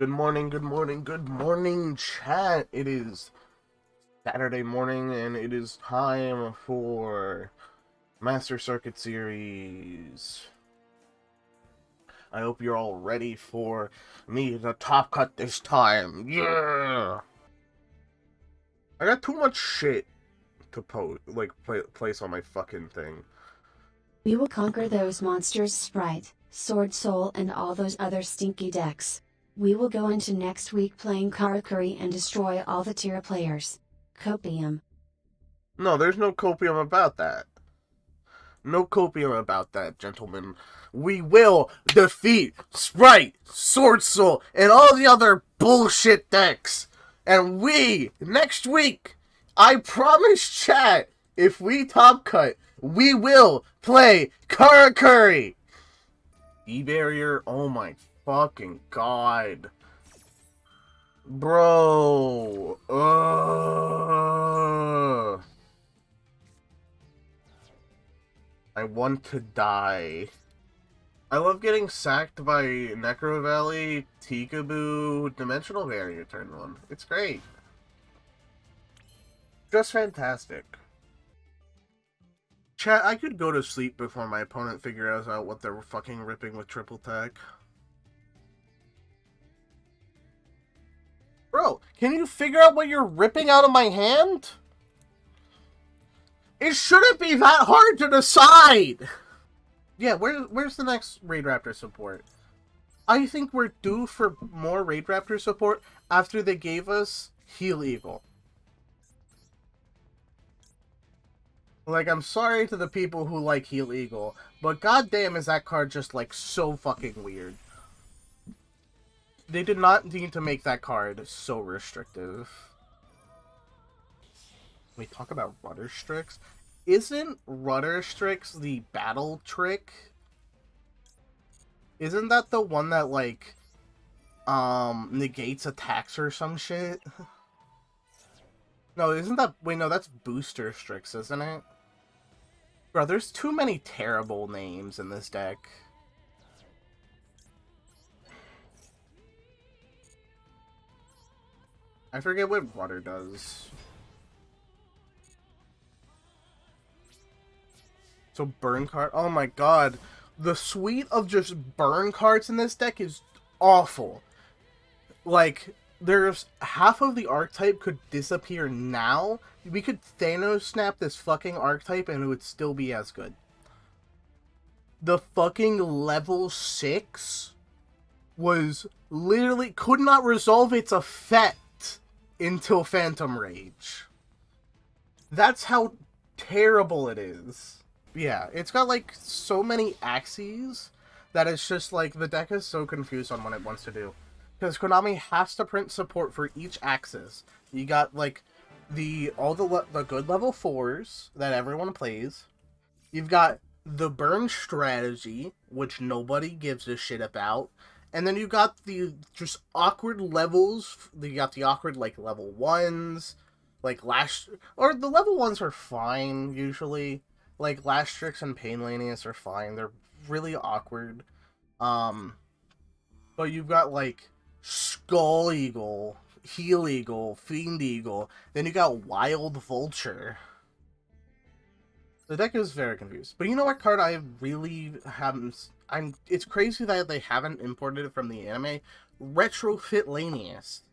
Good morning, good morning, good morning, chat. It is Saturday morning, and it is time for Master Circuit Series. I hope you're all ready for me to top cut this time. Yeah! I got too much shit to place on my fucking thing. We will conquer those monsters Sprite, Sword Soul and all those other stinky decks. We will go into next week playing Karakuri and destroy all the tier players. Copium. No, there's no copium about that. No copium about that, gentlemen. We will defeat Sprite, Sword Soul, and all the other bullshit decks. And next week, I promise chat, if we top cut, we will play Karakuri. E-Barrier, oh my fucking god. Bro. I want to die. I love getting sacked by Necro Valley, Tikaboo, Dimensional Barrier turn 1. It's great. Just fantastic. Chat, I could go to sleep before my opponent figures out what they're fucking ripping with triple tech. Bro, can you figure out what you're ripping out of my hand? It shouldn't be that hard to decide! Yeah, where's the next Raidraptor support? I think we're due for more Raidraptor support after they gave us Heal Eagle. Like, I'm sorry to the people who like Heal Eagle, but goddamn is that card just, like, so fucking weird. They did not need to make that card so restrictive. We talk about Rudder Strix. Isn't Rudder Strix the battle trick? Isn't that the one that, like, negates attacks or some shit? No, isn't that... Wait, no, that's Booster Strix, isn't it? Bro, there's too many terrible names in this deck. I forget what Rudder does. So burn card... Oh my god. The suite of just burn cards in this deck is awful. Like, there's half of the Archetype could disappear now. We could Thanos snap this fucking Archetype and it would still be as good. The fucking level 6 was literally... could not resolve its effect until Phantom Rage. That's how terrible it is. Yeah, it's got, like, so many axes that it's just, like, the deck is so confused on what it wants to do. Because Konami has to print support for each axis. You got, like, all the good level 4s that everyone plays. You've got the burn strategy, which nobody gives a shit about. And then you got the just awkward levels. You got the awkward, like, level 1s. Like, or the level 1s are fine, usually. Like, Lastrix and Painlanius are fine. They're really awkward. But you've got, like, Skull Eagle, Heal Eagle, Fiend Eagle. Then you got Wild Vulture. The deck is very confused. But you know what card I really haven't... It's crazy that they haven't imported it from the anime. Retrofit Lanius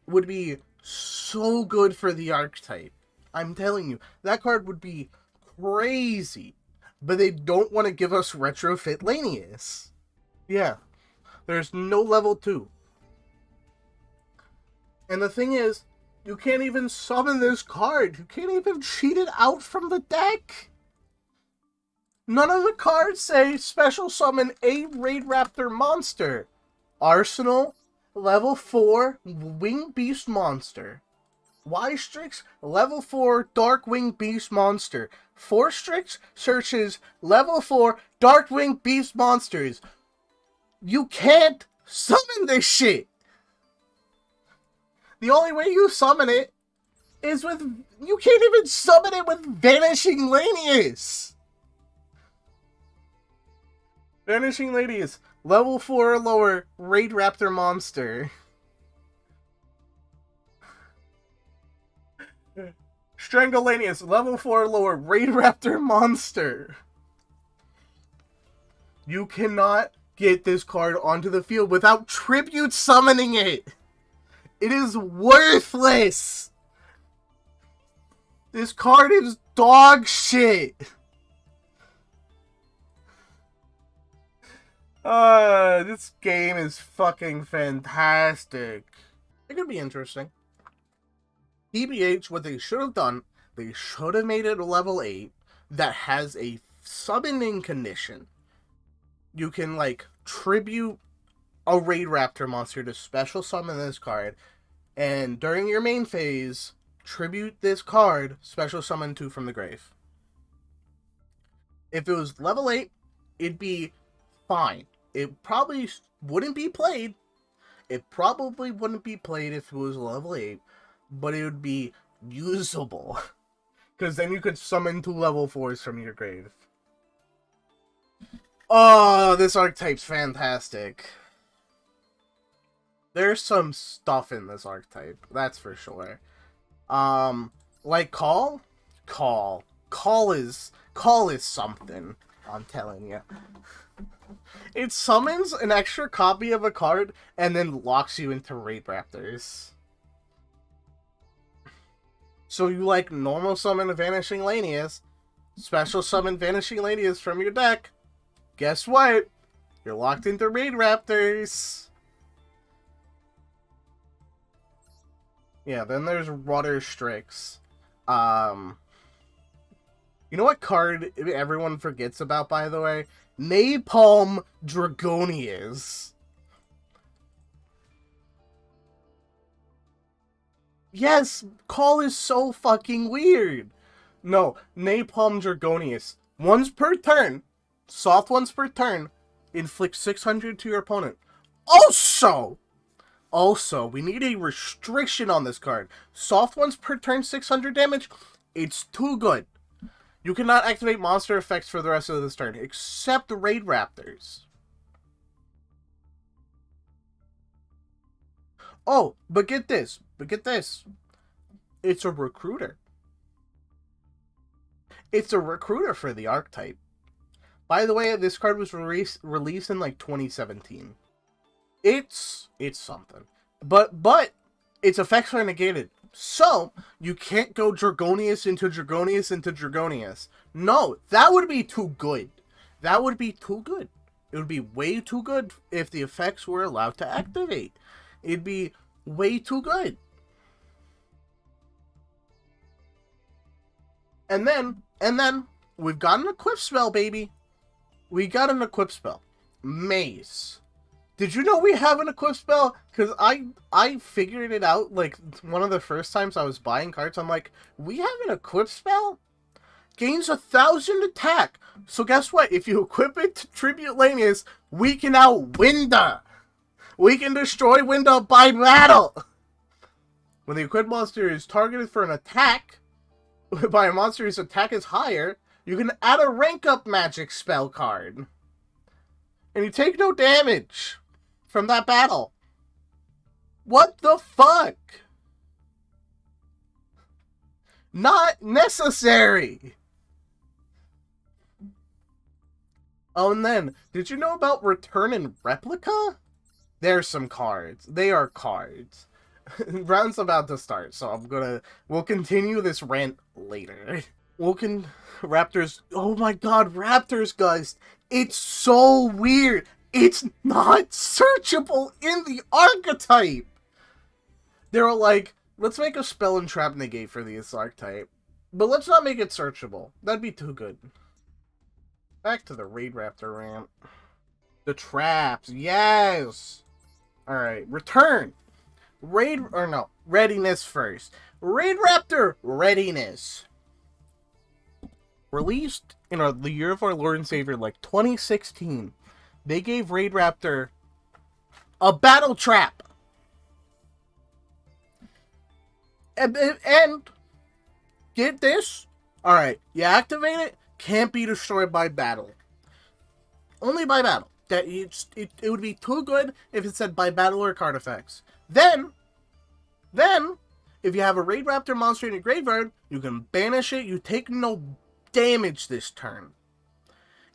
would be so good for the Archetype. I'm telling you, that card would be crazy, but they don't want to give us Retrofit Lanius. Yeah, there's no level 2. And the thing is, you can't even summon this card. You can't even cheat it out from the deck. None of the cards say special summon a Raidraptor monster. Arsenal, level 4, Wing Beast monster. Y-Strix, level 4, Darkwing Beast monster. 4-Strix searches level 4, Darkwing Beast monsters. You can't summon this shit! The only way you summon it is with... You can't even summon it with Vanishing Lanius! Vanishing Lanius, level 4 or lower, Raidraptor monster. Strangulanius, level 4 lower, Raidraptor monster. You cannot get this card onto the field without tribute summoning it. It is worthless. This card is dog shit. This game is fucking fantastic. It could be interesting. TBH, what they should have done, they should have made it a level 8 that has a summoning condition. You can, like, tribute a Raidraptor monster to special summon this card, and during your main phase, tribute this card, special summon 2 from the grave. If it was level 8, it'd be fine. It probably wouldn't be played. It probably wouldn't be played if it was level 8, but it would be usable. Because then you could summon 2 level 4s from your grave. Oh, this archetype's fantastic. There's some stuff in this archetype, that's for sure. Like Call is something, I'm telling you. It summons an extra copy of a card and then locks you into Raidraptors. So you, like, normal summon a Vanishing Lanius, special summon Vanishing Lanius from your deck. Guess what? You're locked into Raidraptors. Yeah, then there's Water Strix. You know what card everyone forgets about, by the way? Napalm Dragonias. Yes, Call is so fucking weird. No, Napalm Dragonias. Once per turn, soft ones per turn, inflict 600 to your opponent. Also, we need a restriction on this card. Soft ones per turn, 600 damage. It's too good. You cannot activate monster effects for the rest of this turn, except the Raidraptors. Oh, but get this. It's a recruiter. It's a recruiter for the archetype. By the way, this card was released in, like, 2017. It's something. But its effects are negated. So, you can't go Dragonius into Dragonius into Dragonius. No, that would be too good. That would be too good. It would be way too good if the effects were allowed to activate. It'd be way too good. And then, we've got an equip spell, baby. We got an equip spell. Maze. Did you know we have an equip spell? Because I figured it out, like, one of the first times I was buying cards. I'm like, we have an equip spell? Gains 1,000 attack. So guess what? If you equip it to Tribute Lanius, we can out Winda. We can destroy Winda by battle. When the equipped monster is targeted for an attack, by a monster whose attack is higher, you can add a rank up magic spell card. And you take no damage from that battle. What the fuck? Not necessary. Oh, and then, did you know about Return and Replica? There's some cards. They are cards. Round's about to start, so we'll continue this rant later. Raptors, oh my god, Raptors, guys. It's so weird. It's not searchable in the archetype. They were like, let's make a spell and trap negate for this archetype, but let's not make it searchable. That'd be too good. Back to the Raidraptor rant. The traps, yes! Alright, return! Readiness first. Raidraptor Readiness. Released in the year of our Lord and Savior, like 2016, they gave Raidraptor a battle trap. And get this. Alright, you activate it, can't be destroyed by battle. Only by battle. It would be too good if it said by battle or card effects. Then, If you have a Raidraptor monster in your graveyard, you can banish it. You take no damage this turn.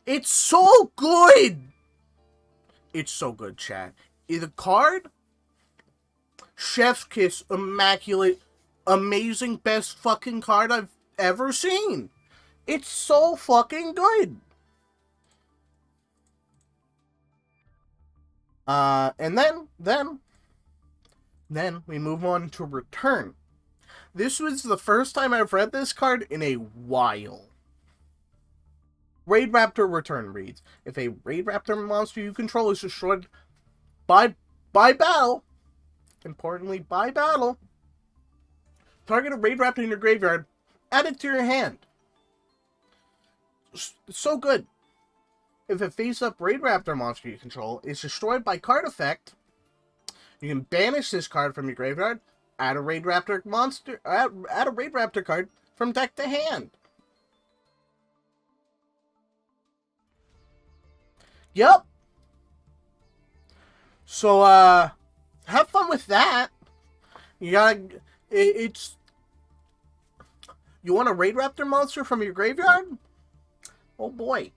It's so good! It's so good, chat. The card, Chef's Kiss, immaculate, amazing, best fucking card I've ever seen. It's so fucking good. And then we move on to Return. This was the first time I've read this card in a while. Raidraptor Return reads, if a Raidraptor monster you control is destroyed by battle, importantly by battle, target a Raidraptor in your graveyard, add it to your hand. So good. If a face-up Raidraptor monster you control is destroyed by card effect, you can banish this card from your graveyard, add a Raidraptor monster, add a Raidraptor card from deck to hand. Yep. So, have fun with that. You gotta, it's, you want a Raidraptor monster from your graveyard? Oh boy.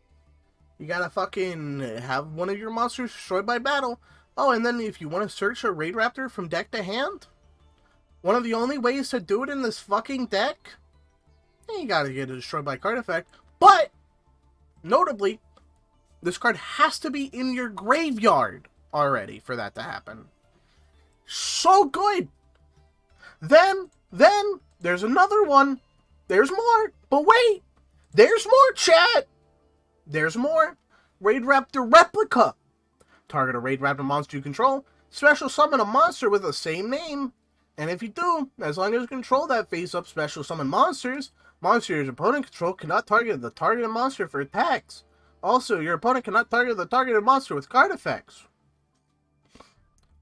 You gotta fucking have one of your monsters destroyed by battle. Oh, and then if you want to search a Raidraptor from deck to hand, one of the only ways to do it in this fucking deck, you gotta get it destroyed by card effect. But, notably, this card has to be in your graveyard already for that to happen. So good! Then, there's another one. There's more. But wait! There's more, chat! There's more. Raidraptor Replica. Target a Raidraptor monster you control. Special summon a monster with the same name. And if you do, as long as you control that face-up special summon monsters, your opponent control cannot target the targeted monster for attacks. Also, your opponent cannot target the targeted monster with card effects.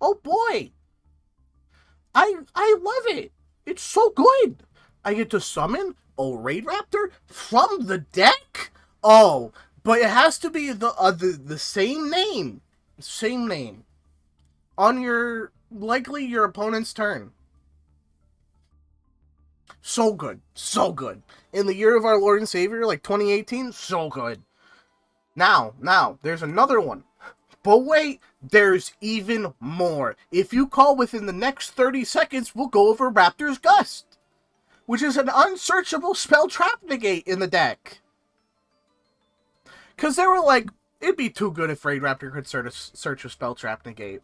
Oh boy! I love it! It's so good! I get to summon a Raidraptor from the deck? Oh, but it has to be the same name. Same name. On your, likely your opponent's turn. So good. So good. In the year of our Lord and Savior, like 2018, so good. Now, there's another one. But wait, there's even more. If you call within the next 30 seconds, we'll go over Raptor's Gust, which is an unsearchable spell trap negate in the deck. Because they were like, it'd be too good if Raidraptor could search a spell trap negate.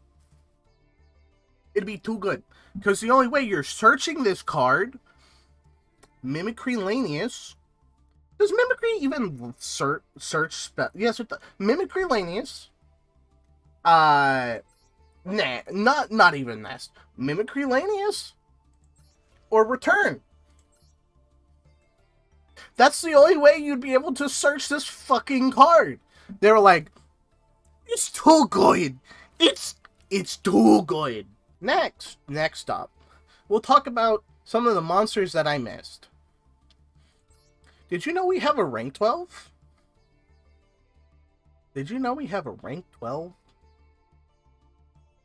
It'd be too good. Because the only way you're searching this card, Mimicry Lanius. Does Mimicry even search spell? Yes, it does. Mimicry Lanius. Nah, not even Nest. Mimicry Lanius. Or Return. That's the only way you'd be able to search this fucking card. They were like, it's too good. It's too good. Next up, we'll talk about some of the monsters that I missed. Did you know we have a rank 12? Did you know we have a rank 12?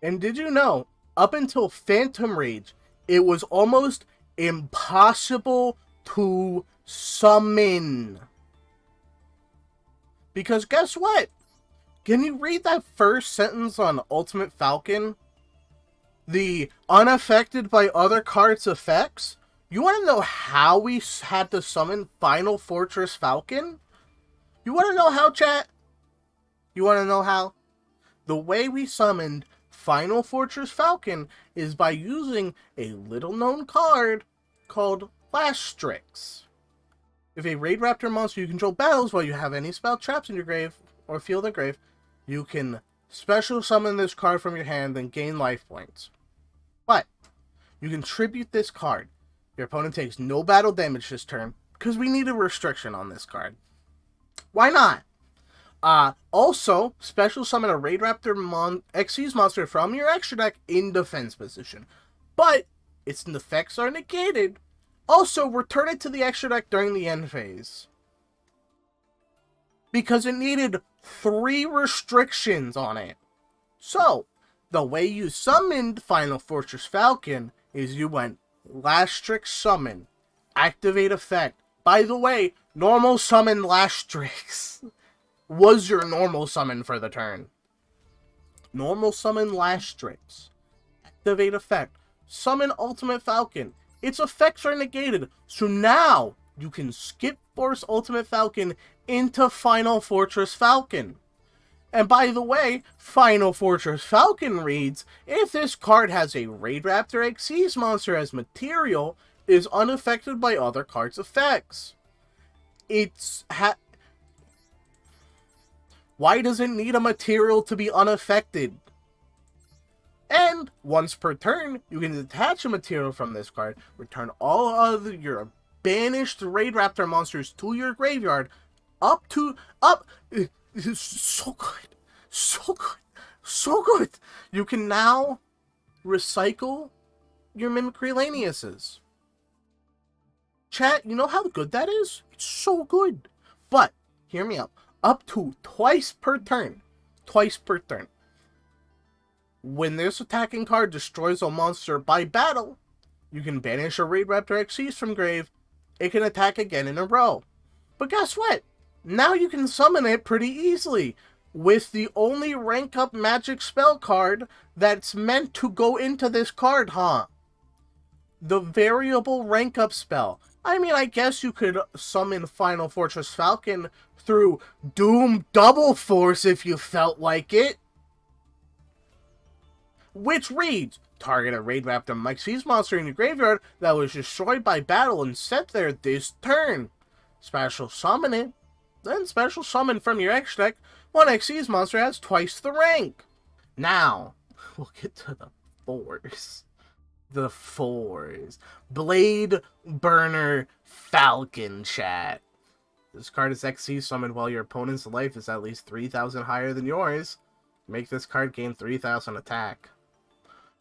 And did you know, up until Phantom Rage, it was almost impossible to summon? Because guess what? Can you read that first sentence on Ultimate Falcon? The unaffected by other cards' effects? You want to know how we had to summon Final Fortress Falcon? You want to know how, chat? You want to know how? The way we summoned Final Fortress Falcon is by using a little-known card called Lastrix. If a Raidraptor monster you control battles while you have any spell traps in your grave or field of grave, you can special summon this card from your hand and gain life points. But you can tribute this card. Your opponent takes no battle damage this turn because we need a restriction on this card. Why not? Also, special summon a Raidraptor Xyz monster from your extra deck in defense position. But its effects are negated. Also, return it to the extra deck during the end phase. Because it needed 3 restrictions on it. So, the way you summoned Final Fortress Falcon is you went Lastrix summon. Activate effect. By the way, normal summon Lastrix was your normal summon for the turn. Normal summon Lastrix. Activate effect. Summon Ultimate Falcon. Its effects are negated, so now you can skip Force Ultimate Falcon into Final Fortress Falcon. And by the way, Final Fortress Falcon reads, if this card has a Raidraptor Xyz monster as material, is unaffected by other cards' effects. Why does it need a material to be unaffected? And once per turn, you can detach a material from this card, return all of your banished Raidraptor monsters to your graveyard, it's so good. So good. So good. You can now recycle your Mimicry Laniuses. Chat, you know how good that is? It's so good. But, hear me out. Up to twice per turn. Twice per turn. When this attacking card destroys a monster by battle, you can banish a Raidraptor Xyz from grave. It can attack again in a row. But guess what? Now you can summon it pretty easily with the only rank up magic spell card that's meant to go into this card, huh? The variable rank up spell. I mean, I guess you could summon Final Fortress Falcon through Doom Double Force if you felt like it. Which reads, target a Raidraptor Xyz monster in your graveyard that was destroyed by battle and set there this turn. Special summon it. Then special summon from your X deck, one Xyz monster has twice the rank. Now, we'll get to the fours. The fours. Blade Burner Falcon, chat. This card is Xyz summoned while your opponent's life is at least 3,000 higher than yours. Make this card gain 3,000 attack.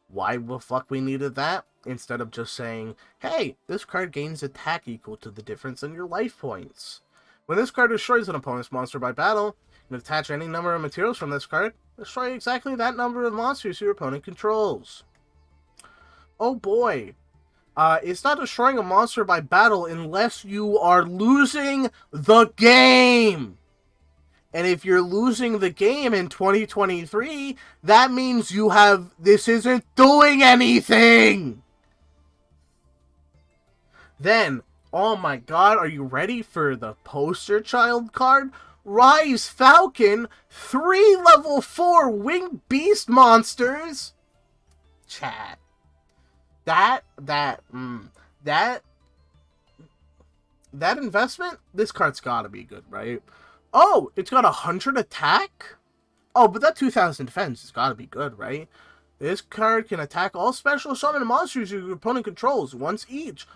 Why the fuck we needed that? Instead of just saying, hey, this card gains attack equal to the difference in your life points. When this card destroys an opponent's monster by battle, you can attach any number of materials from this card, destroy exactly that number of monsters your opponent controls. Oh boy. It's not destroying a monster by battle unless you are losing the game. And if you're losing the game in 2023, that means this isn't doing anything. Then, oh my god, are you ready for the poster child card? Rise Falcon, 3 level 4 winged beast monsters. Chat. That investment, this card's gotta be good, right? Oh, it's got 100 attack? Oh, but that 2,000 defense has gotta be good, right? This card can attack all special summon monsters your opponent controls once each.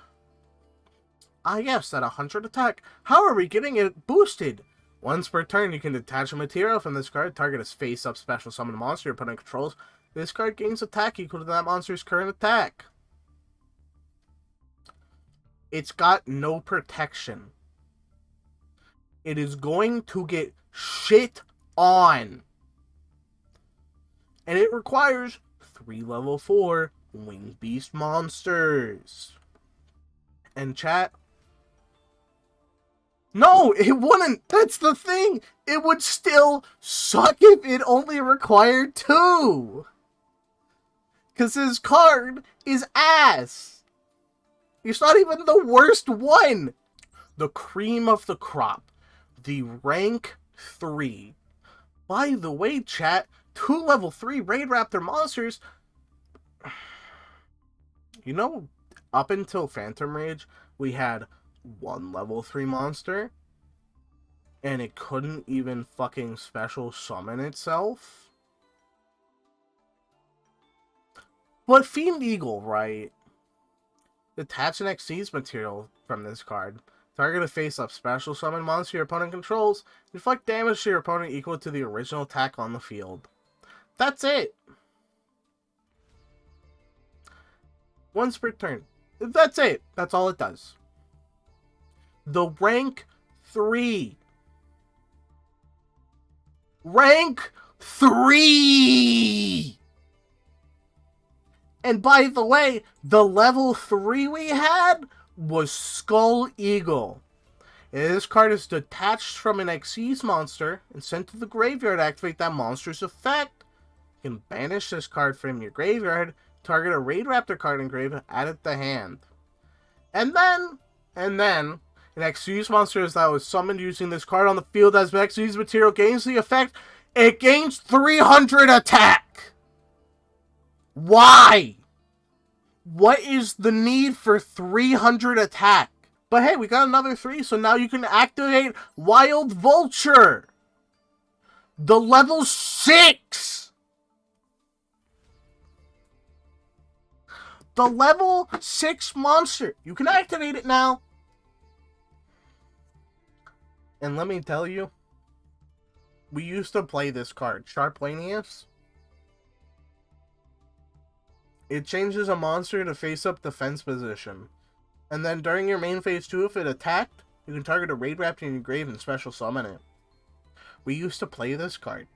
Ah yes, that 100 attack. How are we getting it boosted? Once per turn, you can detach a material from this card, target a face-up special summon monster your opponent controls. This card gains attack equal to that monster's current attack. It's got no protection. It is going to get shit on. And it requires 3 level 4 winged beast monsters. And chat, no, it wouldn't. That's the thing. It would still suck if it only required 2. Because this card is ass. It's not even the worst one. The cream of the crop. The rank 3. By the way, chat, 2 level 3 Raidraptor monsters. You know, up until Phantom Rage, we had 1 level 3 monster. And it couldn't even fucking special summon itself. But Fiend Eagle, right? Detach an Xyz material from this card. Target a face-up special summon monster your opponent controls. Inflict damage to your opponent equal to the original attack on the field. That's it. Once per turn. That's it. That's all it does. The rank 3. Rank 3! And by the way, the level 3 we had was Skull Eagle. This card is detached from an Xyz monster and sent to the graveyard to activate that monster's effect. You can banish this card from your graveyard, target a Raidraptor card engraved, add it to hand. And then, an Xyz monster that was summoned using this card on the field as Xyz material gains the effect, it gains 300 attack! Why? What is the need for 300 attack? But hey, we got another 3, so now you can activate Wild Vulture! The level 6! The level 6 monster! You can activate it now! And let me tell you, we used to play this card, Sharplanius. It changes a monster to face-up defense position. And then during your main phase 2, if it attacked, you can target a Raidraptor in your grave and special summon it. We used to play this card.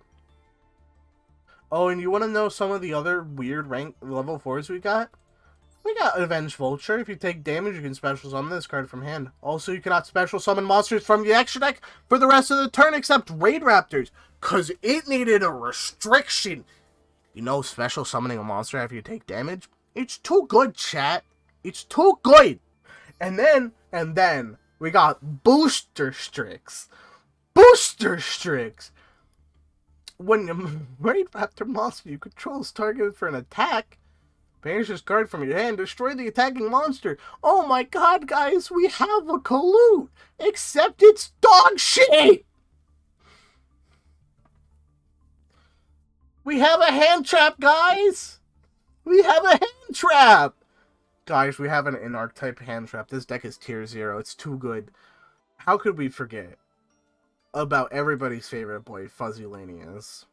Oh, and you want to know some of the other weird rank level 4s we got? We got Avenge Vulture. If you take damage, you can special summon this card from hand. Also, you cannot special summon monsters from the extra deck for the rest of the turn except Raidraptors, because it needed a restriction. You know, special summoning a monster after you take damage? It's too good, chat. It's too good. And then, we got Booster Strix. Booster Strix! When the Raidraptor monster you control is targeted for an attack, banish this card from your hand, destroy the attacking monster. Oh my god, guys, we have a Colute! Except it's dog shit! We have a hand trap, guys! We have a hand trap! Guys, we have an Archetype hand trap. This deck is tier 0. It's too good. How could we forget about everybody's favorite boy, Fuzzylanius?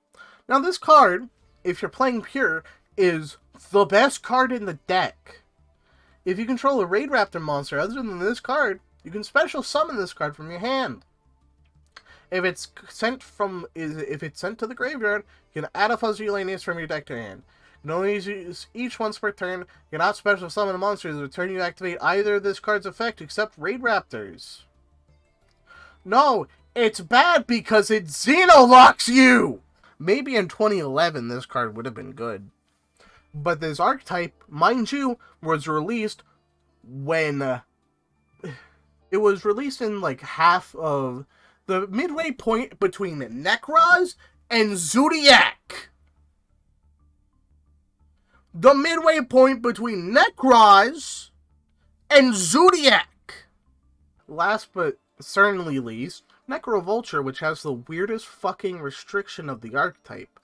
Now, this card, if you're playing pure, is the best card in the deck. If you control a Raidraptor monster other than this card, you can special summon this card from your hand. If it's sent to the graveyard, you can add a Fuzzylanius from your deck to your hand. You can only use each once per turn. You cannot special summon a monster the turn you activate either of this card's effect except Raidraptors. No, it's bad because it Xenolocks you! Maybe in 2011 this card would have been good. But this Archetype, mind you, was released when... It was released in like half of the midway point between Necroz and Zodiac. The midway point between Necroz and Zodiac. Last but certainly least, Necro Vulture, which has the weirdest fucking restriction of the Archetype.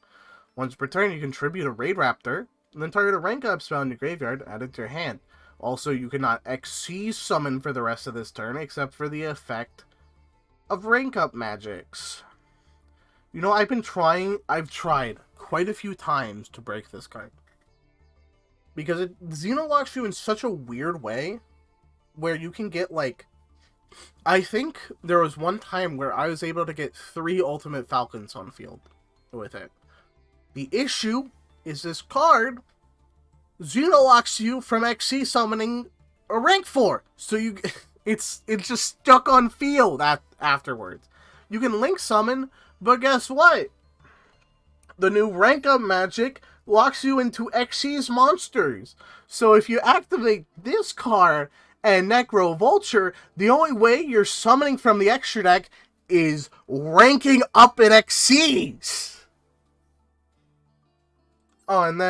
Once per turn, you contribute a Raidraptor, and then target a rank up spell in your graveyard, add it to your hand. Also, you cannot Xyz summon for the rest of this turn, except for the effect of rank up magics. You know, I've tried quite a few times to break this card. Because it Xenolocks you in such a weird way, where you can get, like... I think there was one time where I was able to get 3 Ultimate Falcons on field with it. The issue is this card Xenolocks you from Xyz summoning a rank 4. So you... It's just stuck on field afterwards. You can link summon, but guess what? The new rank up magic locks you into Xyz monsters. So if you activate this card and Necro Vulture, the only way you're summoning from the extra deck is ranking up in Xyz. Oh, and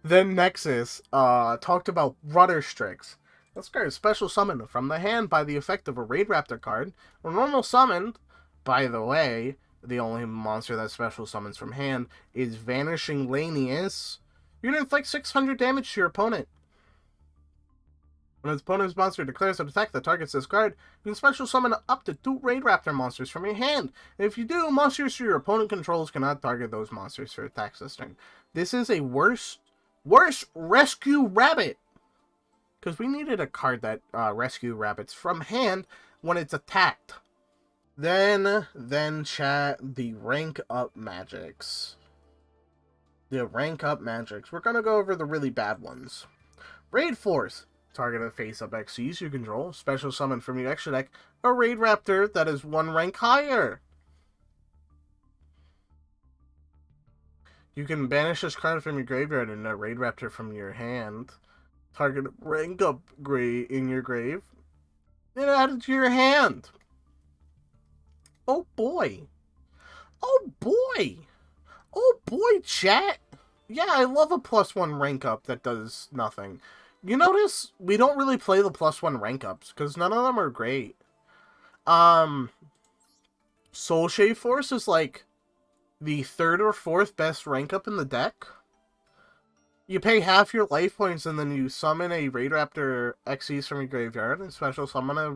then Nexus talked about Rudder Strix. This card is special summoned from the hand by the effect of a Raidraptor card. When normal summoned, by the way, the only monster that special summons from hand is Vanishing Lanius. You're going to inflict 600 damage to your opponent. When its opponent's monster declares an attack that targets this card, you can special summon up to 2 Raidraptor monsters from your hand. And if you do, monsters your opponent controls cannot target those monsters for attacks this turn. This is a worse Rescue Rabbit. Because we needed a card that rescue rabbits from hand when it's attacked. Then chat the rank up magics. The rank up magics. We're gonna go over the really bad ones. Raid Force. Target a face-up XCs you control. Special summon from your extra deck a Raidraptor that is 1 rank higher. You can banish this card from your graveyard and a Raidraptor from your hand. Target rank up in your grave. And add it to your hand. Oh boy. Oh boy. Oh boy, chat. Yeah, I love a +1 rank up that does nothing. You notice we don't really play the +1 rank ups because none of them are great. Soul Shave Force is like the 3rd or 4th best rank up in the deck. You pay half your life points and then you summon a Raidraptor Xyz from your graveyard and special summon a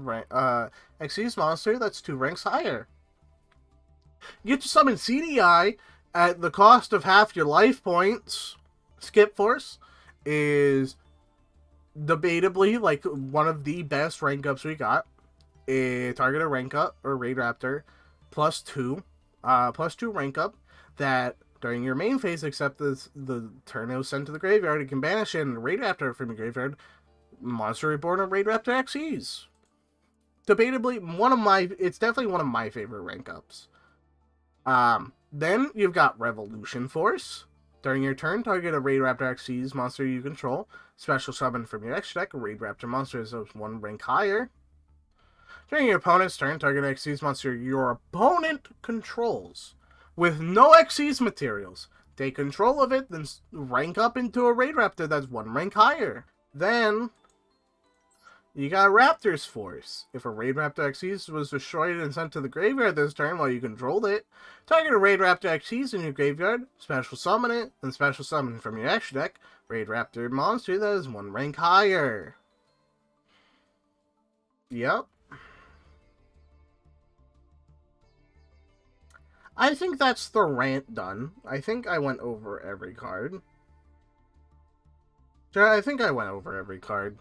Xyz monster that's 2 ranks higher. You get to summon CDI at the cost of half your life points. Skip Force is debatably like one of the best rank ups we got. Target a rank up or Raidraptor +2 rank up that during your main phase, except the turn it was sent to the graveyard, you can banish it and Raidraptor from your graveyard. Monster Reborn of Raidraptor XYZ. Debatably it's definitely one of my favorite rank ups. Then you've got Revolution Force. During your turn, target a Raidraptor XYZ monster you control. Special summon from your extra deck a Raidraptor monster is 1 rank higher. During your opponent's turn, target an XYZ monster your opponent controls with no XYZ materials. Take control of it, then rank up into a Raidraptor that's 1 rank higher. Then you got Raptor's Force. If a Raidraptor XYZ was destroyed and sent to the graveyard this turn while you controlled it, target a Raidraptor XYZ in your graveyard, special summon it, then special summon from your extra deck Raidraptor monster that is 1 rank higher. Yep. I think that's the rant done. I think I went over every card. I think I went over every card.